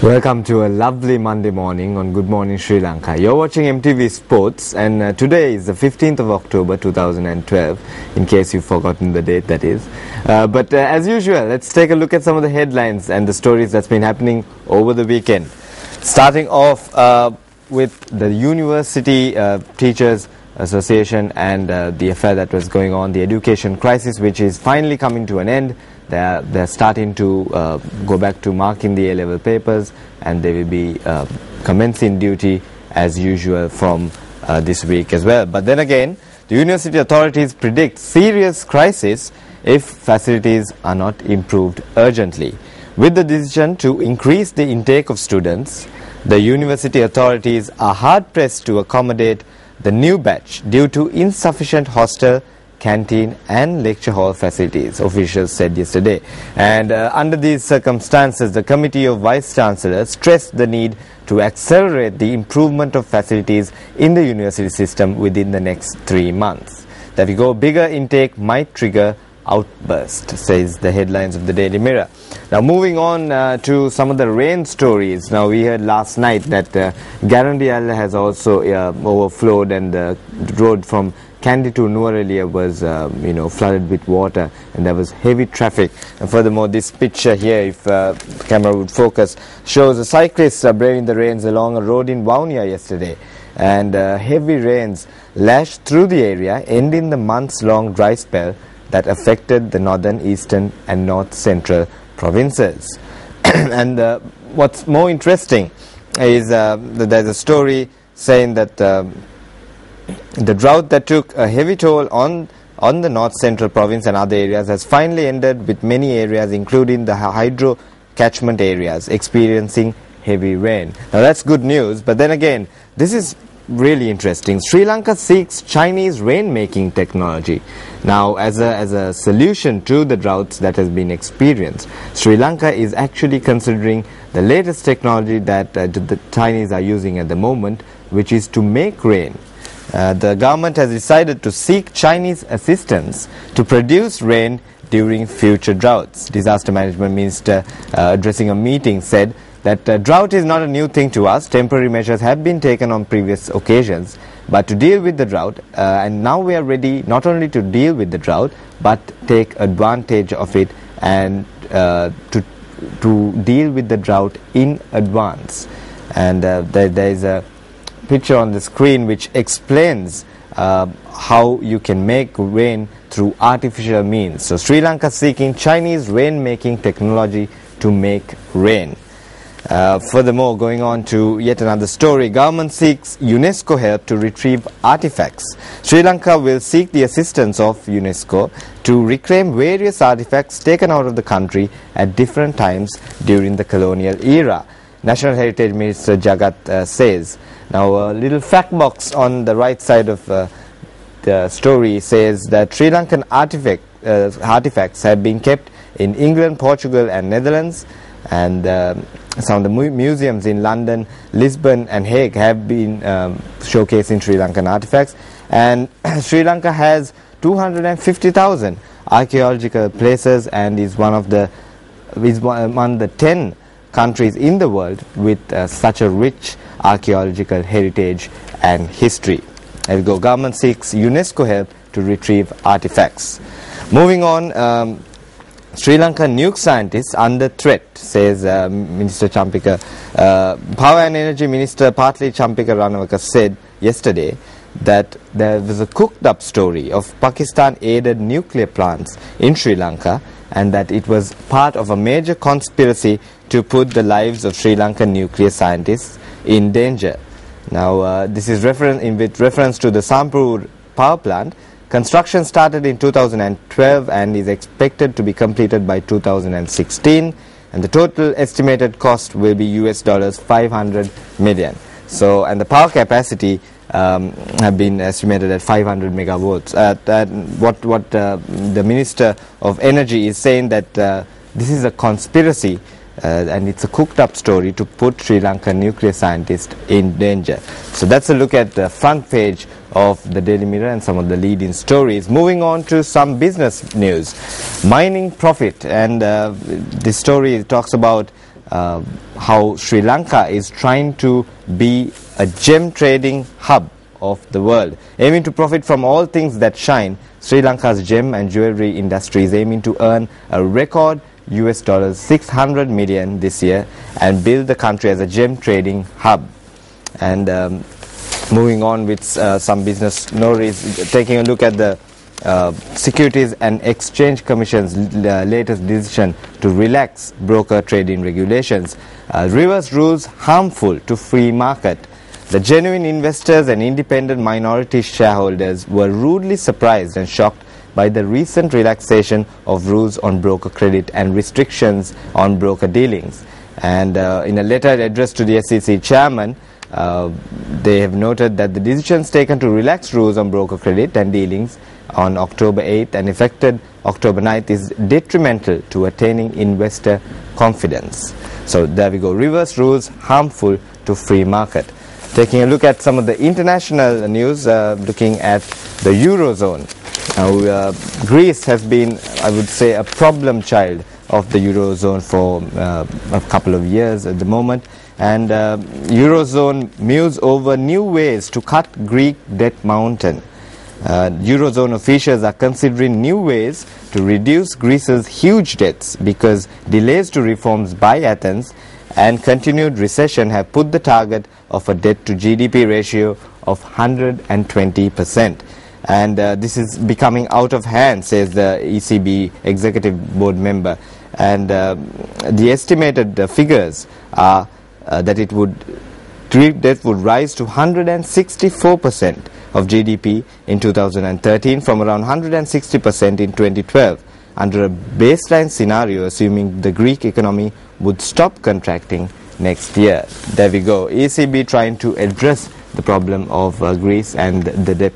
Welcome to a lovely Monday morning on Good Morning Sri Lanka. You're watching MTV Sports, and today is the 15th of October 2012, in case you've forgotten the date, that is. But as usual, let's take a look at some of the headlines and the stories that's been happening over the weekend. Starting off with the University Teachers Association and the affair that was going on, the education crisis, which is finally coming to an end. They're starting to go back to marking the A-level papers, and they will be commencing duty as usual from this week as well. But then again, the university authorities predict serious crisis if facilities are not improved urgently. With the decision to increase the intake of students, the university authorities are hard-pressed to accommodate the new batch due to insufficient hostel, canteen and lecture hall facilities, officials said yesterday. And under these circumstances, the Committee of Vice Chancellors stressed the need to accelerate the improvement of facilities in the university system within the next 3 months. That we go, bigger intake might trigger outburst, says the headlines of the Daily Mirror. Now moving on to some of the rain stories. Now we heard last night that Garandiala has also overflowed, and the road from Kandy to Nuwara was flooded with water, and there was heavy traffic. And furthermore, this picture here, if the camera would focus, shows a cyclist braving the rains along a road in Vaunia yesterday. And heavy rains lashed through the area, ending the months-long dry spell that affected the northern, eastern and north central provinces. And what's more interesting is that there's a story saying that the drought that took a heavy toll on the north central province and other areas has finally ended, with many areas, including the hydro catchment areas, experiencing heavy rain. Now that's good news, but then again, this is really interesting. Sri Lanka seeks Chinese rain-making technology. Now, as a solution to the droughts that has been experienced, Sri Lanka is actually considering the latest technology that the Chinese are using at the moment, which is to make rain. The government has decided to seek Chinese assistance to produce rain during future droughts. Disaster Management Minister, addressing a meeting, said that drought is not a new thing to us. Temporary measures have been taken on previous occasions, but to deal with the drought, and now we are ready not only to deal with the drought, but take advantage of it and to deal with the drought in advance. And there is a picture on the screen which explains how you can make rain through artificial means. So Sri Lanka seeking Chinese rain-making technology to make rain. Furthermore, going on to yet another story, government seeks UNESCO help to retrieve artifacts. Sri Lanka will seek the assistance of UNESCO to reclaim various artifacts taken out of the country at different times during the colonial era. National Heritage Minister Jagat says. Now, a little fact box on the right side of the story says that Sri Lankan artifacts have been kept in England, Portugal and Netherlands, and some of the museums in London, Lisbon and Hague have been showcasing Sri Lankan artifacts. And Sri Lanka has 250,000 archaeological places and is among the 10 countries in the world with such a rich archaeological heritage and history. There we go. Government seeks UNESCO help to retrieve artifacts. Moving on, Sri Lankan nuke scientists under threat, says Minister Champika. Power and Energy Minister Partly Champika Ranawaka said yesterday that there was a cooked up story of Pakistan-aided nuclear plants in Sri Lanka, and that it was part of a major conspiracy to put the lives of Sri Lankan nuclear scientists in danger. Now, this is with reference to the Sampur power plant. Construction started in 2012 and is expected to be completed by 2016, and the total estimated cost will be US $500 million. So, and the power capacity have been estimated at 500 megawatts. What the Minister of Energy is saying that this is a conspiracy and it's a cooked up story to put Sri Lankan nuclear scientists in danger. So that's a look at the front page of the Daily Mirror and some of the leading stories. Moving on to some business news. Mining profit, and this story talks about how Sri Lanka is trying to be a gem trading hub of the world. Aiming to profit from all things that shine, Sri Lanka's gem and jewelry industry is aiming to earn a record US dollars 600 million this year and build the country as a gem trading hub. And moving on with some business stories, taking a look at the Securities and Exchange Commission's latest decision to relax broker trading regulations. Reverse rules harmful to free market. The genuine investors and independent minority shareholders were rudely surprised and shocked by the recent relaxation of rules on broker credit and restrictions on broker dealings. And in a letter addressed to the SEC chairman, they have noted that the decisions taken to relax rules on broker credit and dealings on October 8th and effected October 9th is detrimental to attaining investor confidence. So there we go, reverse rules harmful to free market. Taking a look at some of the international news, looking at the Eurozone. Now, Greece has been, I would say, a problem child of the Eurozone for a couple of years at the moment. And Eurozone mules over new ways to cut Greek debt mountain. Eurozone officials are considering new ways to reduce Greece's huge debts because delays to reforms by Athens and continued recession have put the target of a debt to GDP ratio of 120%. And this is becoming out of hand, says the ECB executive board member. And the estimated figures are that Greek debt would rise to 164% of GDP in 2013 from around 160% in 2012, under a baseline scenario assuming the Greek economy would stop contracting next year. There we go. ECB trying to address the problem of Greece and the debt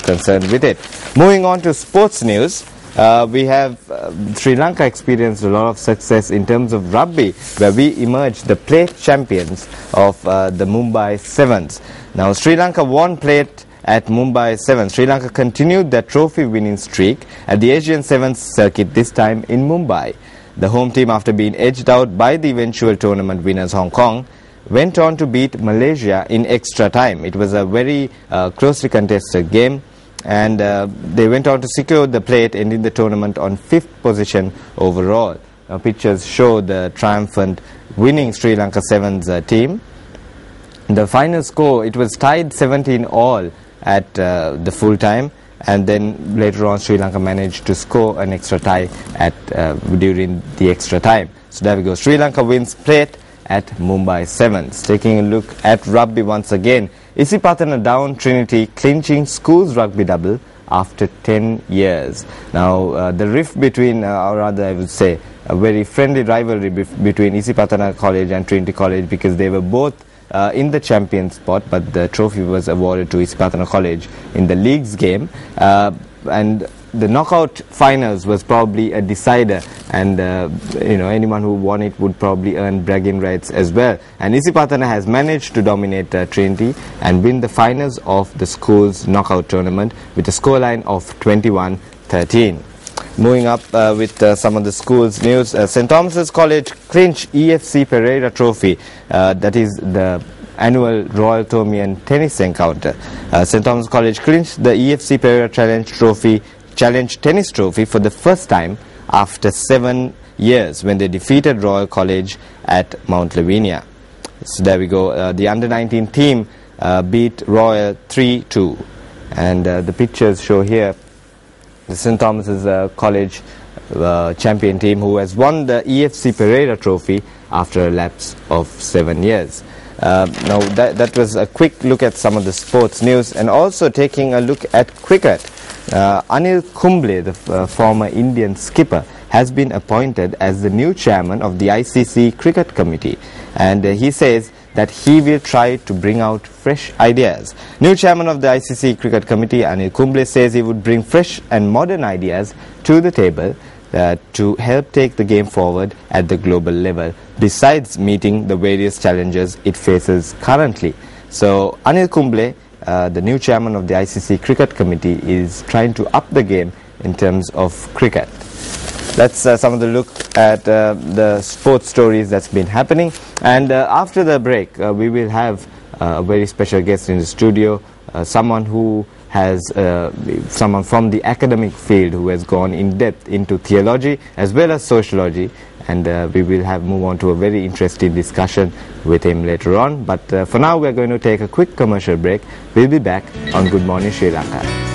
concerned with it. Moving on to sports news, we have Sri Lanka experienced a lot of success in terms of rugby, where we emerged the plate champions of the Mumbai Sevens. Now, Sri Lanka won plate at Mumbai Sevens. Sri Lanka continued their trophy winning streak at the Asian Sevens circuit, this time in Mumbai. The home team, after being edged out by the eventual tournament winners Hong Kong, went on to beat Malaysia in extra time. It was a very closely contested game, and they went on to secure the plate, ending the tournament on 5th position overall. Now, pictures show the triumphant winning Sri Lanka Sevens team. The final score, it was tied 17-all at the full time, and then later on Sri Lanka managed to score an extra tie at during the extra time. So there we go, Sri Lanka wins plate at Mumbai Sevens. Taking a look at rugby once again, Isipatana down Trinity, clinching schools rugby double after 10 years. Now the rift between, or rather I would say, a very friendly rivalry between Isipatana College and Trinity College, because they were both in the champion spot, but the trophy was awarded to Isipatana College in the league's game, and the knockout finals was probably a decider, and anyone who won it would probably earn bragging rights as well. And Isipatana has managed to dominate Trinity and win the finals of the school's knockout tournament with a scoreline of 21-13. Moving up with some of the school's news, St. Thomas's College clinch EFC Pereira Trophy, that is the annual Royal Tomian tennis encounter. St. Thomas College clinched the EFC Pereira Challenge Tennis Trophy for the first time after 7 years, when they defeated Royal College at Mount Lavinia. So there we go, the under-19 team beat Royal 3-2, and the pictures show here the St. Thomas's College champion team, who has won the EFC Pereira Trophy after a lapse of 7 years. Now that was a quick look at some of the sports news, and also taking a look at cricket. Anil Kumble, the former Indian skipper, has been appointed as the new chairman of the ICC Cricket Committee, and he says that he will try to bring out fresh ideas. New chairman of the ICC Cricket Committee, Anil Kumble, says he would bring fresh and modern ideas to the table to help take the game forward at the global level, besides meeting the various challenges it faces currently. So Anil Kumble, the new chairman of the ICC Cricket Committee, is trying to up the game in terms of cricket. That's some of the look at the sports stories that's been happening. And after the break, we will have a very special guest in the studio, someone who has someone from the academic field who has gone in depth into theology as well as sociology, and we will move on to a very interesting discussion with him later on. But for now, we're going to take a quick commercial break. We'll be back on Good Morning Sri Lanka.